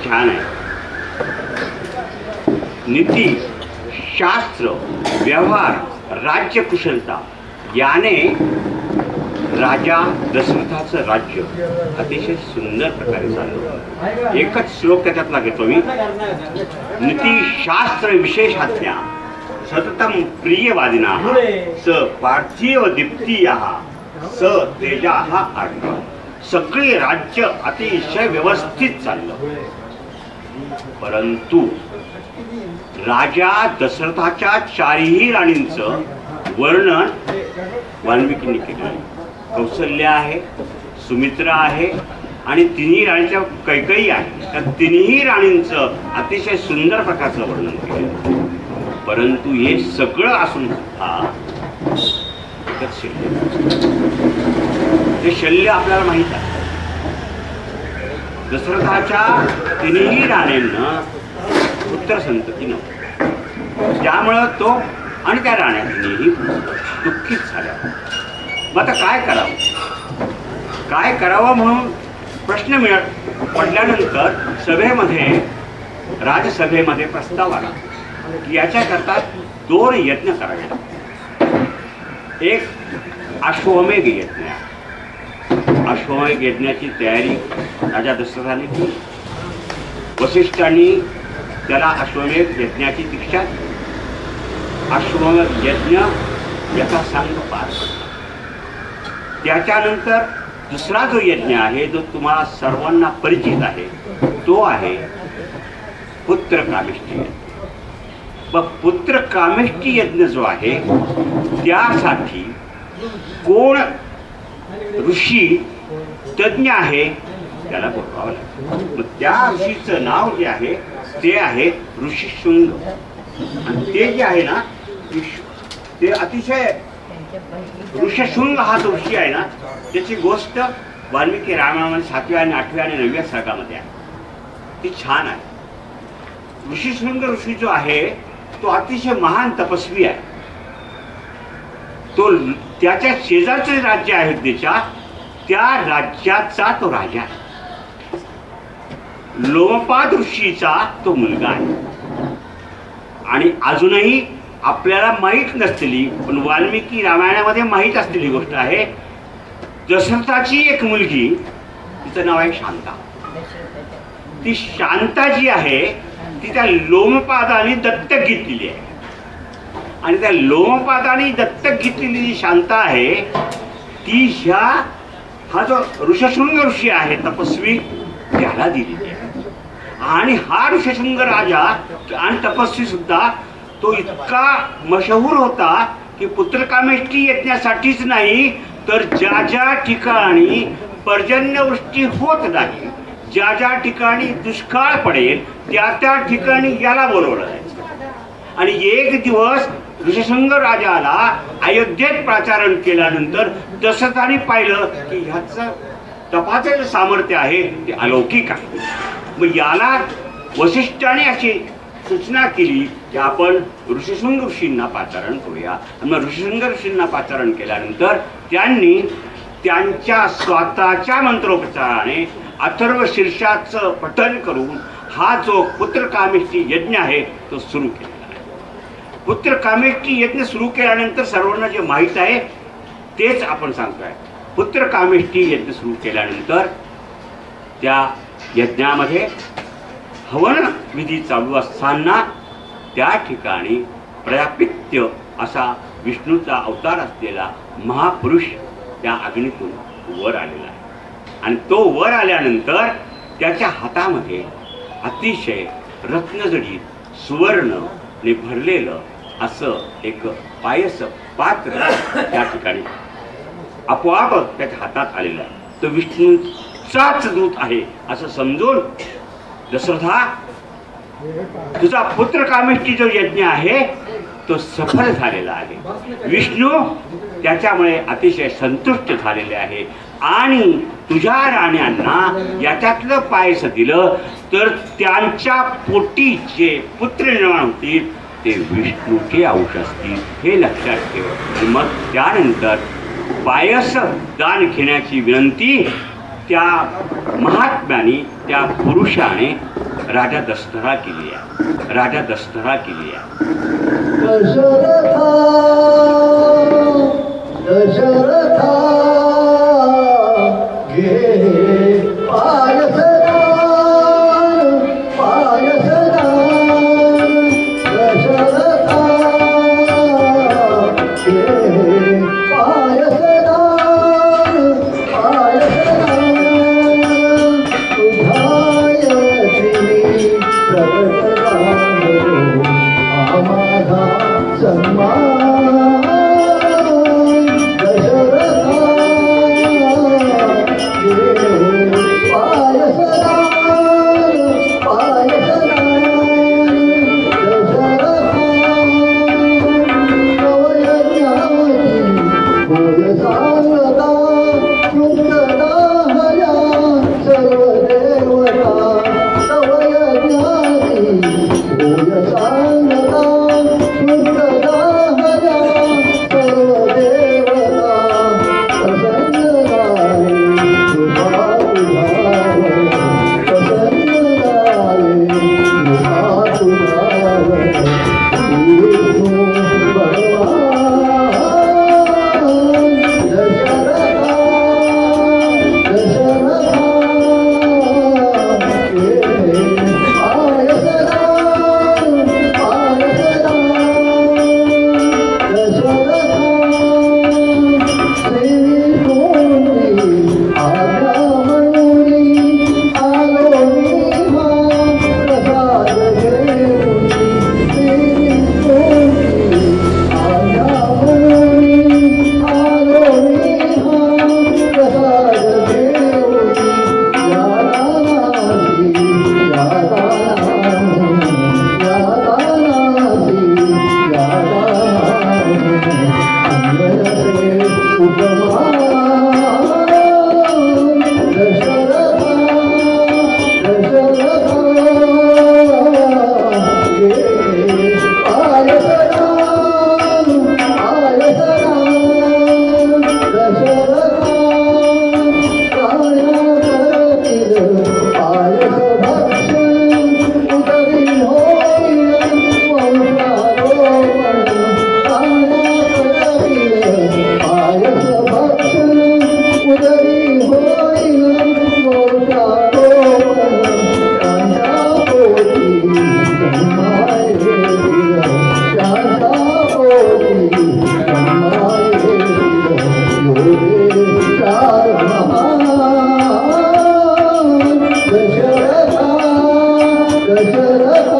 छान आहे. नीती, शास्त्र, व्यवहार, राज्यकुशलता याने राजा दशरथाचं राज्य अतिशय सुंदर प्रकारे चाललं. एकच श्लोक त्याच्यातला घेतो मी. नीती शास्त्र विशेषाज्ञा सततम प्रियवादिनाः स पार्थिव दीप्तियाः स तेजाः आर्णव. सगळे राज्य अतिशय व्यवस्थित चाललं. परंतु राजा दशरथाच्या चारही राणींचं वर्णन वाल्मिकींनी केलं. कौसल्या आहे, सुमित्रा आहे आणि तिन्ही राणीच्या कैकेयी आहे. त्या तिन्ही राणींचं अतिशय सुंदर प्रकारचं वर्णन केलं. परंतु हे सगळं असून सुद्धा ते शल्य आपल्याला माहित आहे. दशरथाच्या तिन्ही राणींना पुत्र संतती नव्हती. त्यामुळं तो आणि त्या राण्या तिन्ही दुःखित झाल्या. मग आता काय करावं म्हणून प्रश्न पडल्यानंतर सभेमध्ये, राजसभेमध्ये प्रस्ताव आला की याच्याकरता 2 यज्ञ करावे. एक अश्वमेध यज्ञ. अश्वमेध यज्ञाची तयारी राजा दशरथाने केली. वसिष्ठांनी त्याला अश्वमेध यज्ञाची दीक्षा. अश्वमेध यज्ञ याचा सांग पार पडला. त्याच्यानंतर दुसरा जो यज्ञ आहे जो तुम्हाला सर्वांना परिचित आहे तो आहे पुत्रकामेष्टी यज्ञ. मग पुत्रकामेष्टी यज्ञ जो आहे त्यासाठी कोण ऋषी तज्ञ आहे त्याला बोलवावं लागतं. मग त्या ऋषीचं नाव जे आहे ते आहे ऋषिशृंग. आणि ते जे आहे ना ते अतिशय ऋषिशृंग हा जो ऋषी आहे ना त्याची गोष्ट वाल्मिकी रामायणामध्ये 7व्या आणि 8व्या आणि 9व्या सर्गामध्ये आहे. ती छान आहे. ऋषिशृंग ऋषी जो आहे तो अतिशय महान तपस्वी आहे. तो त्याच्या शेजारचे राज्य आहे त्या राज्याचा तो राजा आहे. लोमपाद ऋषीचा तो मुलगा आहे. आणि अजूनही आपल्याला माहीत नसलेली पण वाल्मिकी रामायणामध्ये माहीत असलेली गोष्ट आहे. दशरथाची एक मुलगी, तिचं नाव आहे शांता. ती शांता जी आहे ती त्या लोमपादाने दत्तक घेतलेली आहे. आणि त्या लोमपादाने दत्तक घेतलेली जी शांता आहे ती हा जो ऋषशृंग ऋषी आहे तपस्वी त्याला दिलेली आहे. आणि हा ऋषशृंग राजा आणि तपस्वी सुद्धा तो इतका मशहूर होता की पुत्रकामेष्टी यज्ञासाठीच नाही तर ज्या ज्या ठिकाणी पर्जन्यवृष्टी होत नाही, ज्या ज्या ठिकाणी दुष्काळ पडेल त्या ठिकाणी याला बोलवलं जायचं. आणि एक दिवस ऋषशृंग राजाला अयोध्येत प्राचारण केल्यानंतर दशरथाने पाहिलं की ह्याचं तपाचं जे सामर्थ्य आहे ते अलौकिक आहे. मग याला वसिष्ठाने अशी सूचना केली की आपण ऋषिशृंग ऋषींना पाचारण करूया. मग ऋषिशृंग ऋषींना पाचारण केल्यानंतर त्यांनी त्यांच्या स्वतःच्या मंत्रोपचाराने अथर्व शीर्षाचं पठण करून हा जो पुत्रकामेष्टी यज्ञ आहे तो सुरू केला. पुत्रकामेष्टी यज्ञ सुरू केल्यानंतर सर्वांना जे माहीत आहे तेच आपण सांगतोय. पुत्रकामेष्टी यज्ञ सुरू केल्यानंतर त्या यज्ञामध्ये हवन विधी चालू असताना त्या ठिकाणी प्रजापित्य असा विष्णूचा अवतार असलेला महापुरुष त्या अग्नीतून वर आलेला आहे. आणि तो वर आल्यानंतर त्याच्या हातामध्ये अतिशय रत्नजडित सुवर्णने भरलेलं असं एक पायस पात्र त्या ठिकाणी आपोआप त्याच्या हातात आलेलं आहे. तो विष्णूचाच दूत आहे असं समजून दशरथा तुझा पुत्रकामेष्टी जो यज्ञ आहे तो सफल झालेला आहे. विष्णू त्याच्यामुळे अतिशय संतुष्ट झालेले आहे आणि तुझ्या राण्यांना याच्यातलं पायस दिलं तर त्यांच्या पोटी जे पुत्र निर्माण होतील ते विष्णूचे अंश असतील हे लक्षात ठेव. मग त्यानंतर पायस दान घेण्याची विनंती त्या महात्म्याने त्या पुरुषाने राजा दशरथा केली आहे, राजा दशरथा केली आहे. दशरथा दशरथा घे पायसदान पायसदान दशरथा घे पायसदान पायसदान तुझायती प्रकट आमाधा सन्मान दशरथा दशरथा